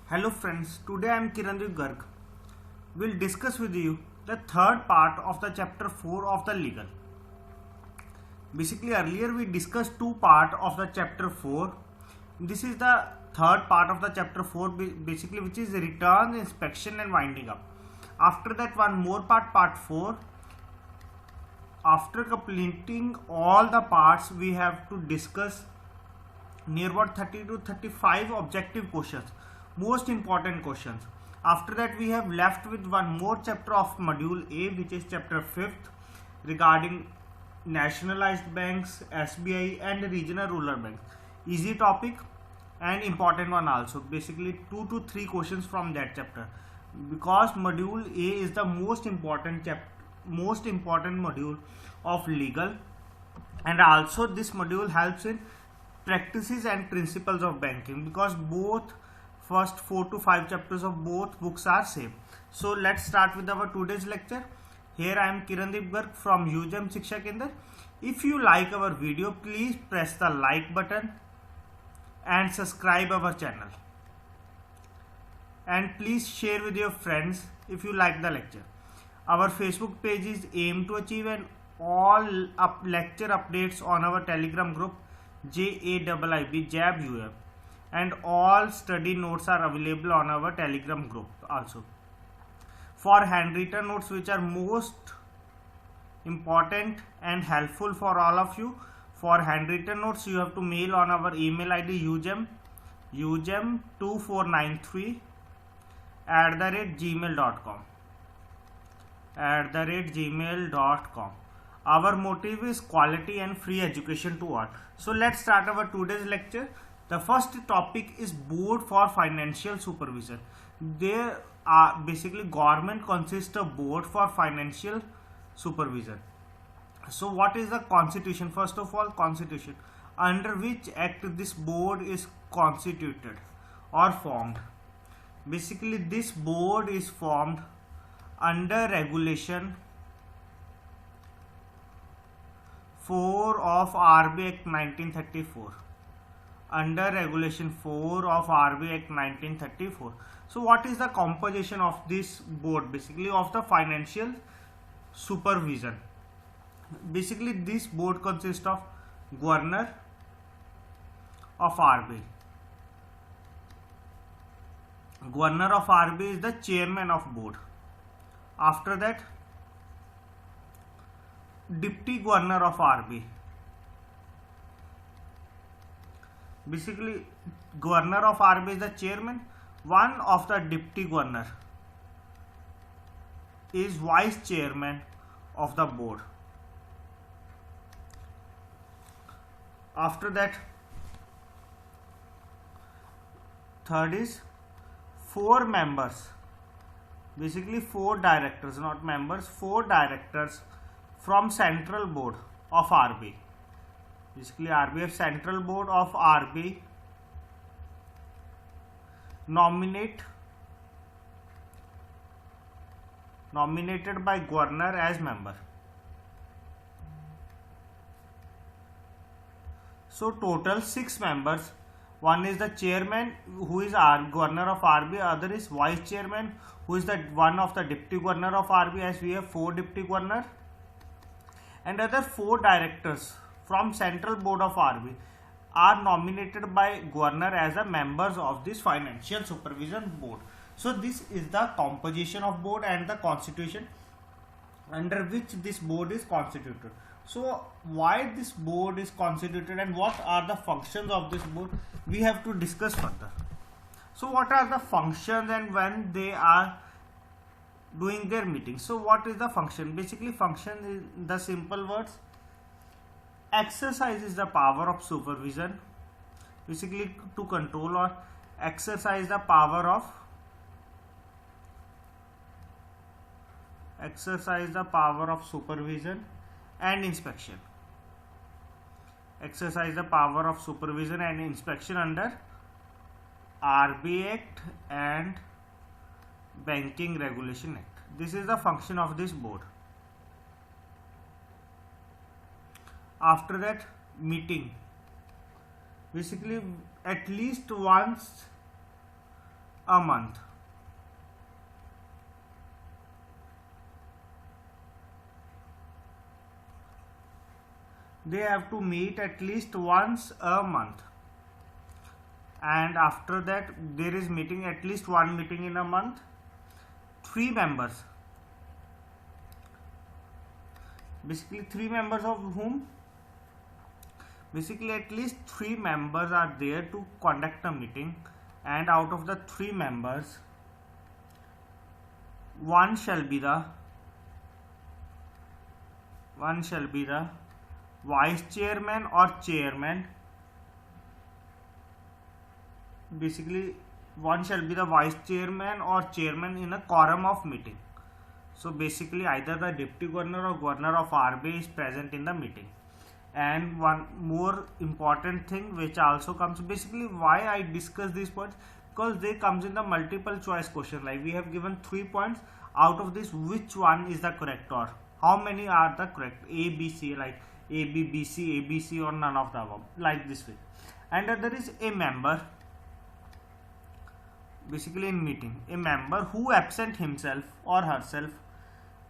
Hello friends, today I am Kirandeep Garg. We'll discuss with you the third part of the chapter 4 of the legal. Basically earlier we discussed two parts of the chapter 4. This is the third part of the chapter 4 basically, which is return, inspection and winding up. After that one more part 4. After completing all the parts we have to discuss near about 30 to 35 objective questions, most important questions. After that we have left with one more chapter of module A, which is chapter 5th, regarding nationalized banks, SBI and regional rural banks. Easy topic and important one also, basically 2 to 3 questions from that chapter, because module A is the most important module of legal, and also this module helps in practices and principles of banking, because both first 4 to 5 chapters of both books are same. So let's start with our today's lecture. Here I am Kirandeep Garg from UGM Shiksha Kendra. If you like our video, please press the like button and subscribe our channel, and please share with your friends if you like the lecture. Our Facebook page is aim to achieve, and all lecture updates on our telegram group JAIIB JABUM, and all study notes are available on our telegram group also. For handwritten notes, which are most important and helpful for all of you, for handwritten notes you have to mail on our email ID ugem2493 @gmail.com. Our motive is quality and free education to all. So let's start our today's lecture. The first topic is board for financial supervision. There are basically government consists of board for financial supervision. So what is the constitution? First of all, constitution, under which act this board is constituted or formed. Basically this board is formed under regulation 4 of RBI Act 1934. Under regulation 4 of RBI Act 1934. So what is the composition of this board? Basically of the financial supervision. Basically this board consists of governor of RBI. Governor of RBI is the chairman of board. After that, deputy governor of RBI. Basically governor of RBI is the chairman. One of the deputy governor is vice chairman of the board. After that, third is 4 members, basically 4 directors, not members, 4 directors from central board of RBI. Basically RBI central board of RBI nominated by governor as member. So total 6 members. One is the chairman, who is governor of RBI. Other is vice chairman, who is the one of the deputy governor of RBI, as we have 4 deputy governor, and other 4 directors from central board of RBI are nominated by governor as a members of this financial supervision board. So this is the composition of board and the constitution under which this board is constituted. So why this board is constituted and what are the functions of this board, we have to discuss further. So what are the functions and when they are doing their meetings? So what is the function? Basically function is the simple words. Exercise is the power of supervision, basically to control or exercise the power of supervision and inspection. Exercise the power of supervision and inspection under RBI Act and Banking Regulation Act. This is the function of this board. After that, meeting. Basically at least once a month. They have to meet at least once a month, and after that there is meeting, at least one meeting in a month. 3 members, basically 3 members of whom, basically at least 3 members are there to conduct a meeting, and out of the 3 members, one shall be the vice chairman or chairman. Basically one shall be the vice chairman or chairman in a quorum of meeting. So basically either the deputy governor or governor of RBI is present in the meeting. And one more important thing which also comes, basically why I discuss these points, because they comes in the multiple choice question. Like we have given 3 points, out of this which one is the correct, or how many are the correct, A, B, C, like A, B, B, C, A, B, C, or none of the above, like this way. And there is a member, basically in meeting, a member who absent himself or herself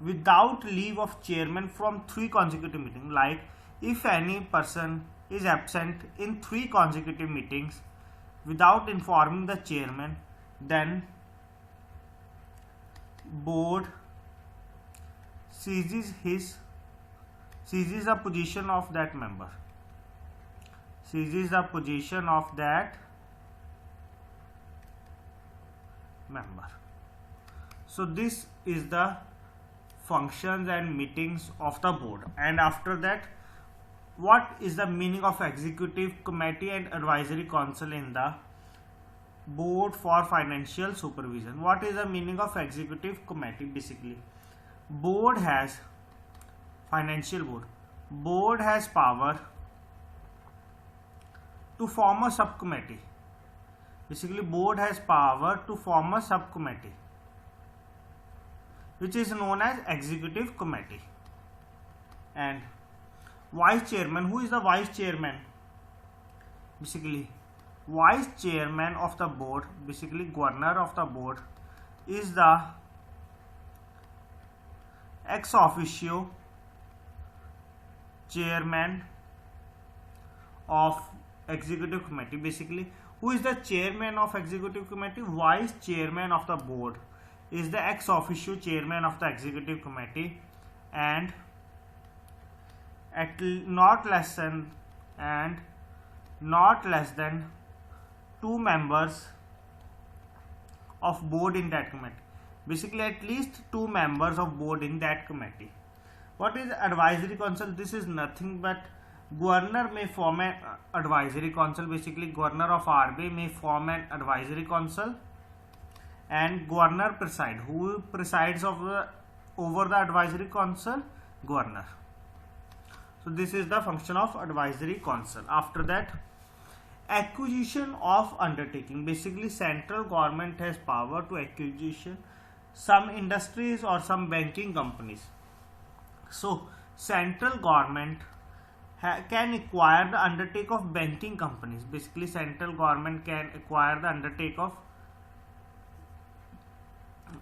without leave of chairman from 3 consecutive meetings. Like if any person is absent in 3 consecutive meetings without informing the chairman, then board seizes the position of that member. So this is the functions and meetings of the board. And after that, what is the meaning of executive committee and advisory council in the board for financial supervision? What is the meaning of executive committee? Basically board has power to form a subcommittee. Basically board has power to form a subcommittee which is known as executive committee. And vice chairman, who is the vice chairman? Basically vice chairman of the board, basically governor of the board, is the ex officio chairman of executive committee. Basically who is the chairman of executive committee? Vice chairman of the board is the ex officio chairman of the executive committee, and not less than 2 members of board in that committee. Basically at least 2 members of board in that committee. What is advisory council? This is nothing but governor may form an advisory council. Basically governor of RBI may form an advisory council, and governor preside. Who presides over the advisory council? Governor. So this is the function of advisory council. After that, acquisition of undertaking. Basically central government has power to acquisition some industries or some banking companies. So central government can acquire the undertake of banking companies. Basically central government can acquire the undertake of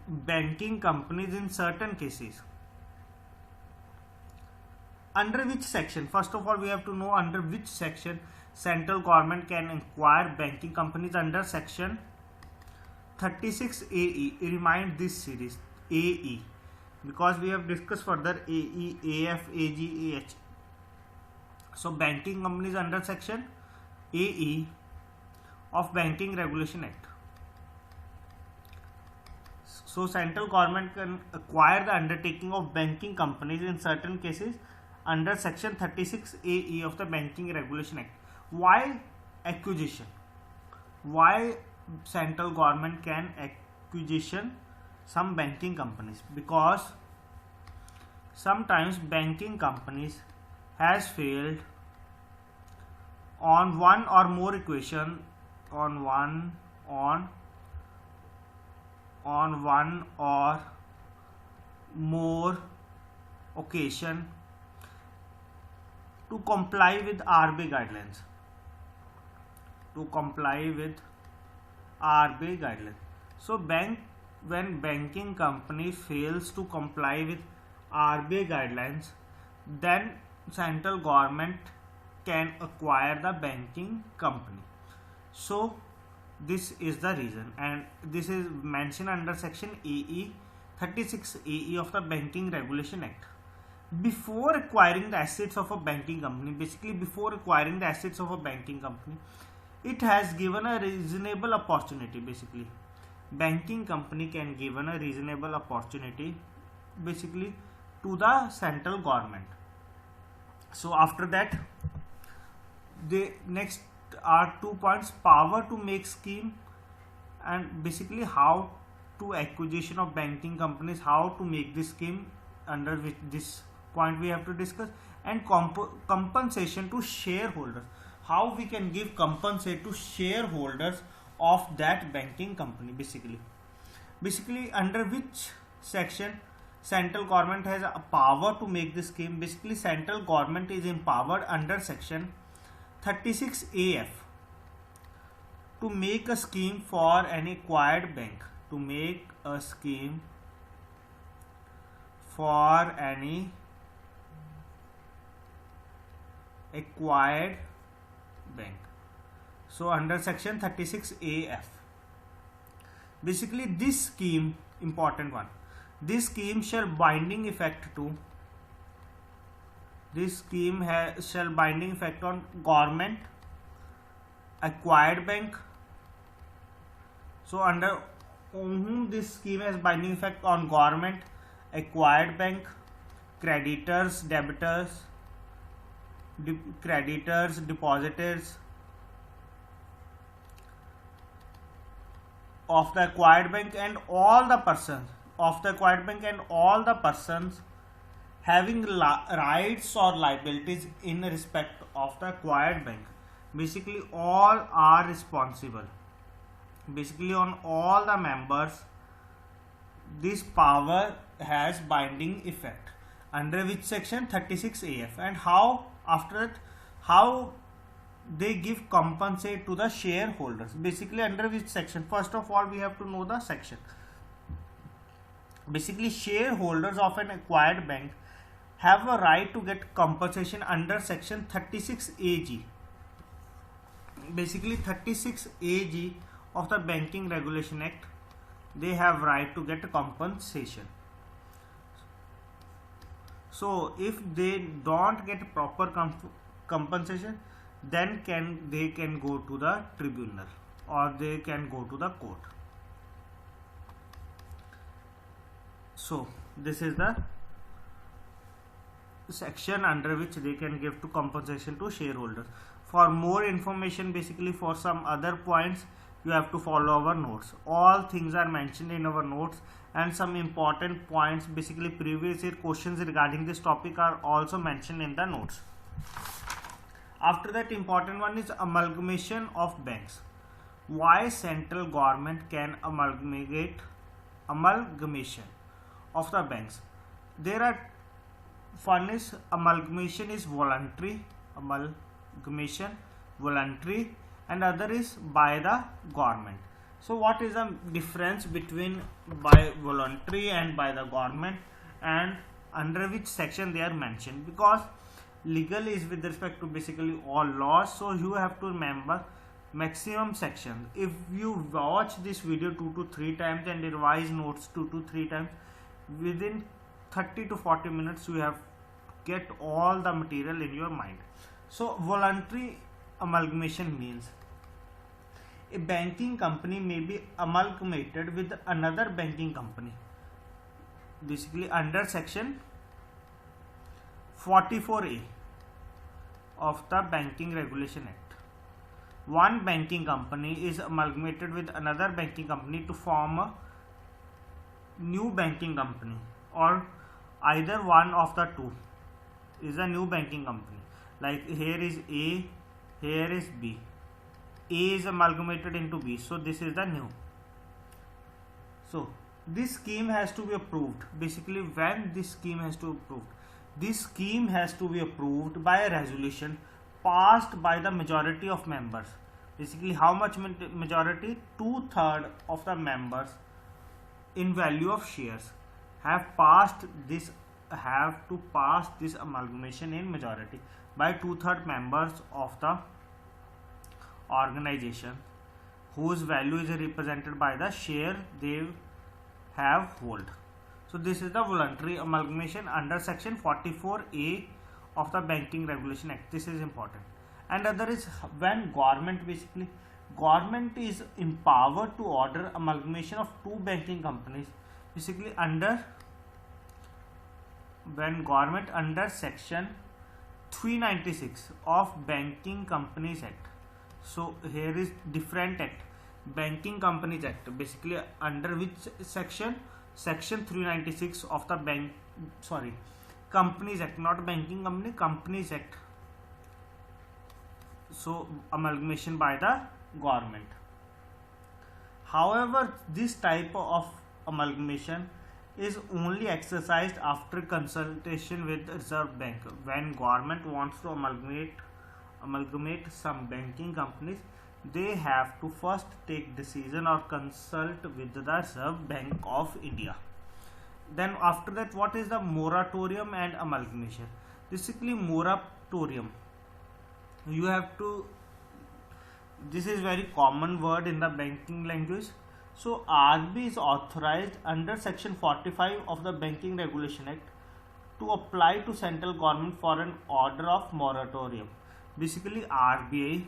banking companies in certain cases. Under which section? First of all, we have to know under which section central government can acquire banking companies. Under section 36 AE. Remind this series AE, because we have discussed further AE, AF, AG, AH. So banking companies under section AE of Banking Regulation Act. So central government can acquire the undertaking of banking companies in certain cases under section 36 AE of the Banking Regulation Act. Why acquisition? Why central government can acquisition some banking companies? Because sometimes banking companies has failed on one or more occasion, on one or more occasion to comply with RBI guidelines. So when banking company fails to comply with RBI guidelines, then central government can acquire the banking company. So this is the reason, and this is mentioned under section AE 36 AE of the Banking Regulation Act. Before acquiring the assets of a banking company, basically before acquiring the assets of a banking company, it has given a reasonable opportunity. Basically, banking company can given a reasonable opportunity basically to the central government. So after that, the next are 2 points: power to make scheme, and basically how to acquisition of banking companies, how to make this scheme, under which this point we have to discuss, and compensation to shareholders, how we can give compensate to shareholders of that banking company. Basically under which section central government has a power to make this scheme. Basically central government is empowered under section 36 AF to make a scheme for an acquired bank, to make a scheme for any acquired bank. So under section 36 AF, basically this scheme, important one, this scheme shall binding effect to, this scheme shall binding effect on government, acquired bank. So under whom this scheme has binding effect? On government, acquired bank, creditors, debitors, creditors, depositors of the acquired bank, and all the persons of the acquired bank, and all the persons having rights or liabilities in respect of the acquired bank. Basically all are responsible. Basically on all the members this power has binding effect. Under which section? 36 AF. And how after that, how they give compensate to the shareholders? Basically under which section? First of all we have to know the section. Basically shareholders of an acquired bank have a right to get compensation under section 36 AG. Basically 36 AG of the Banking Regulation Act, they have right to get compensation. So if they don't get proper compensation, then they can go to the tribunal, or they can go to the court. So this is the section under which they can give to compensation to shareholders. For more information, basically for some other points, you have to follow our notes. All things are mentioned in our notes, and some important points, basically previous year questions regarding this topic, are also mentioned in the notes. After that, important one is amalgamation of banks. Why central government can amalgamation of the banks? There are, one is amalgamation is voluntary, and other is by the government. So what is the difference between by voluntary and by the government, and under which section they are mentioned? Because legal is with respect to basically all laws, so you have to remember maximum section. If you watch this video 2 to 3 times and revise notes 2 to 3 times, within 30 to 40 minutes you have get all the material in your mind. So voluntary amalgamation means a banking company may be amalgamated with another banking company. Basically under section 44A of the Banking Regulation Act, one banking company is amalgamated with another banking company to form a new banking company, or either one of the two is a new banking company. Like here is A, here is B. A is amalgamated into B, so this is the new. So this scheme has to be approved. Basically when this scheme has to be approved, this scheme has to be approved by a resolution passed by the majority of members. Basically, how much majority? 2/3 of the members in value of shares have passed this have to pass this amalgamation in majority by 2/3 members of the organization whose value is represented by the share they have hold. So this is the voluntary amalgamation under section 44A of the Banking Regulation Act. This is important. And other is when government is empowered to order amalgamation of two banking companies, basically when government under section 396 of Banking Companies Act. So here is different act, Banking Companies Act, basically under which section 396 of the Companies Act, not Banking Company, Companies Act. So amalgamation by the government. However, this type of amalgamation is only exercised after consultation with Reserve Bank. When government wants to amalgamate some banking companies, they have to first take decision or consult with the Reserve Bank of India. Then after that, what is the moratorium and amalgamation? Basically, moratorium, you have to, this is very common word in the banking language. So RBI is authorized under section 45 of the Banking Regulation Act to apply to central government for an order of moratorium. Basically, RBI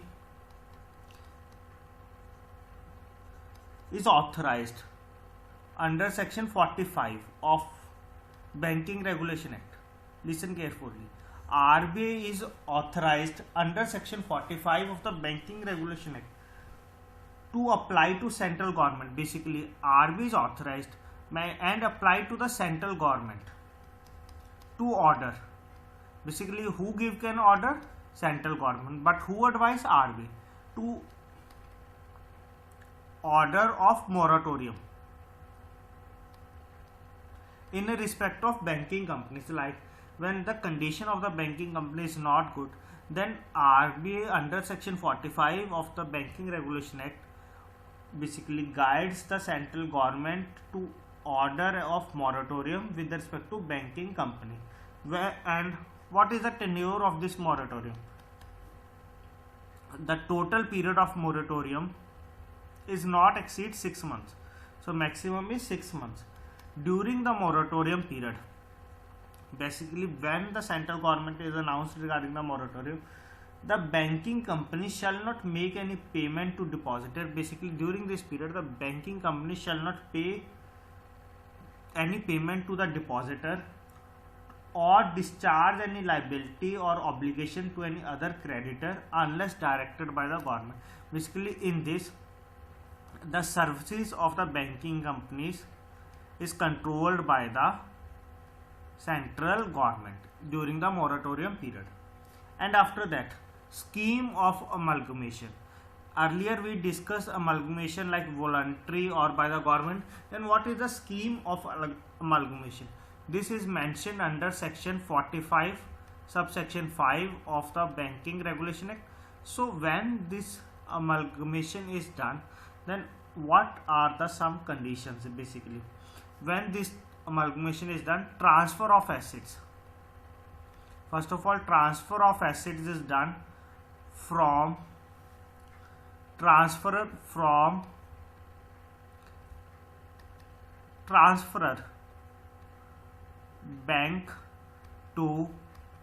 is authorized under section 45 of Banking Regulation Act. Listen carefully. RBI is authorized under section 45 of the Banking Regulation Act to apply to central government. Basically, RBI is authorized and apply to the central government to order. Basically, who can order? Central government. But who advise? RBI to order of moratorium in respect of banking companies. Like when the condition of the banking company is not good, then RBI under section 45 of the Banking Regulation Act basically guides the central government to order of moratorium with respect to banking company. And what is the tenure of this moratorium? The total period of moratorium is not exceed 6 months. So maximum is 6 months. During the moratorium period, basically when the central government is announced regarding the moratorium, the banking company shall not make any payment to depositor. Basically during this period, the banking company shall not pay any payment to the depositor or discharge any liability or obligation to any other creditor unless directed by the government. Basically in this, the services of the banking companies is controlled by the central government during the moratorium period. And after that, scheme of amalgamation. Earlier we discussed amalgamation like voluntary or by the government. Then what is the scheme of amalgamation? This is mentioned under section 45 subsection 5 of the Banking Regulation Act. So when this amalgamation is done, then what are the some conditions? Basically when this amalgamation is done, transfer of assets. First of all, transfer of assets is done from transferor bank to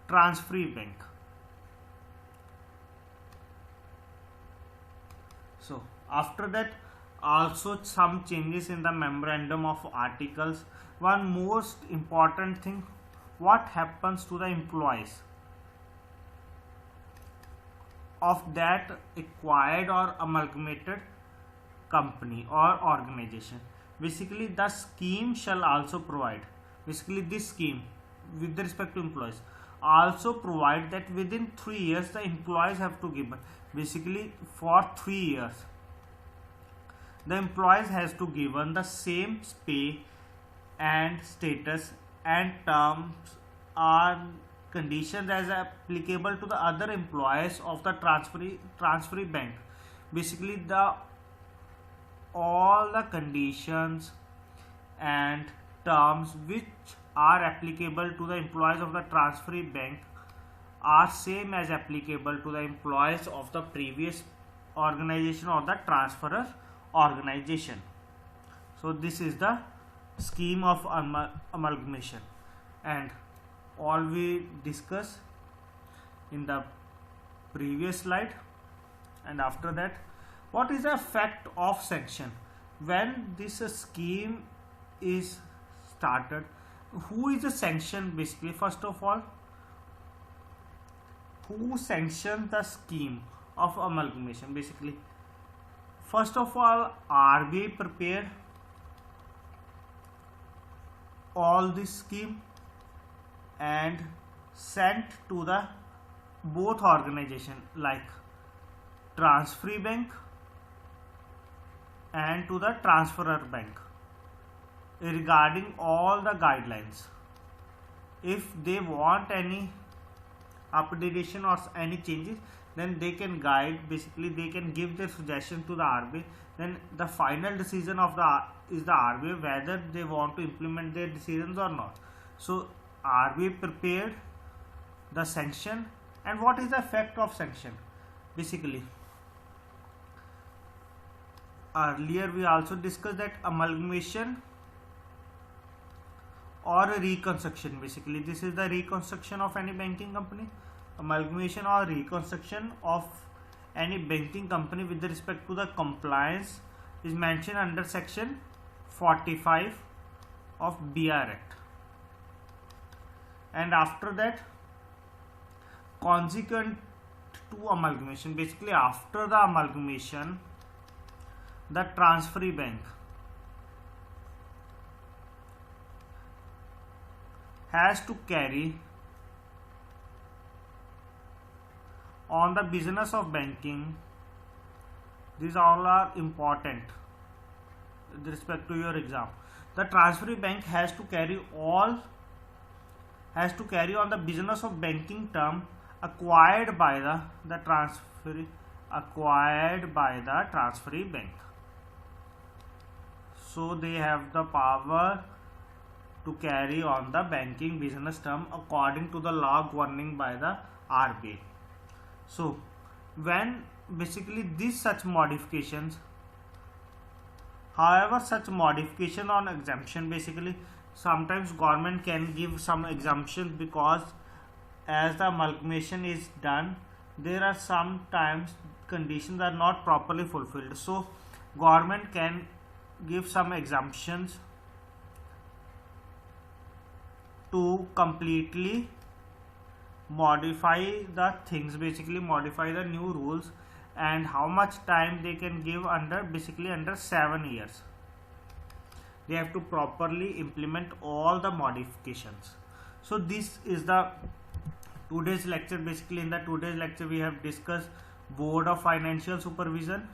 transferee bank. So after that, also some changes in the memorandum of articles. One most important thing, what happens to the employees of that acquired or amalgamated company or organization? Basically the scheme shall also provide, basically this scheme with respect to employees also provide that within 3 years the employees have to give, basically for 3 years the employees has to given the same pay and status and terms are conditions as applicable to the other employees of the transferee bank. basically the all the conditions and terms which are applicable to the employees of the transferee bank are same as applicable to the employees of the previous organization or the transferor organization. So this is the scheme of amalgamation, and all we discussed in the previous slide. And after that, what is the effect of sanction when this scheme is started? Who is the sanction? Basically, first of all, who sanctioned the scheme of amalgamation? Basically, first of all, RBI prepared all this scheme and sent to the both organization like transferee bank and to the transferor bank regarding all the guidelines. If they want any updation or any changes, then they can guide, basically they can give their suggestion to the RBI. Then the final decision of the RBI whether they want to implement their decisions or not. So RBI prepared the sanction. And what is the effect of sanction? Basically, earlier we also discussed that amalgamation or reconstruction. Basically, this is the reconstruction of any banking company. Amalgamation or reconstruction of any banking company with respect to the compliance is mentioned under section 45 of BR Act. And after that, consequent to amalgamation, basically after the amalgamation, the transferee bank has to carry on the business of banking. These all are important with respect to your exam. The transferee bank has to carry on the business of banking term acquired by the transferee bank. So they have the power to carry on the banking business term according to the law governing by the RBI. So when basically these such modifications, however such modification on exemption, basically sometimes government can give some exemptions because as the amalgamation is done, there are sometimes conditions are not properly fulfilled. So government can give some exemptions to completely modify the things, basically modify the new rules. And how much time they can give? Under 7 years. They have to properly implement all the modifications. So this is the today's lecture. Basically in the today's lecture we have discussed Board of Financial Supervision,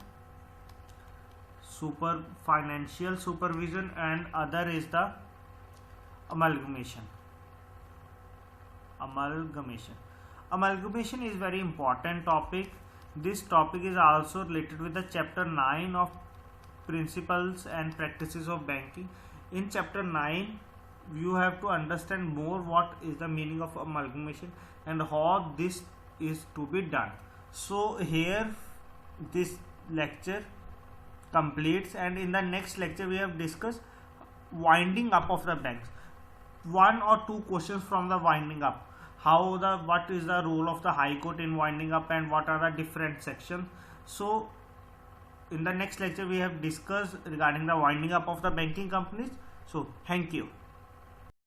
financial supervision, and other is the amalgamation. Amalgamation is very important topic. This topic is also related with the chapter 9 of Principles and Practices of Banking. In chapter 9 you have to understand more what is the meaning of amalgamation and how this is to be done. So here this lecture completes, and in the next lecture we have discussed winding up of the banks. 1 or 2 questions from the winding up. What is the role of the High Court in winding up and what are the different sections. So in the next lecture we have discussed regarding the winding up of the banking companies. So thank you.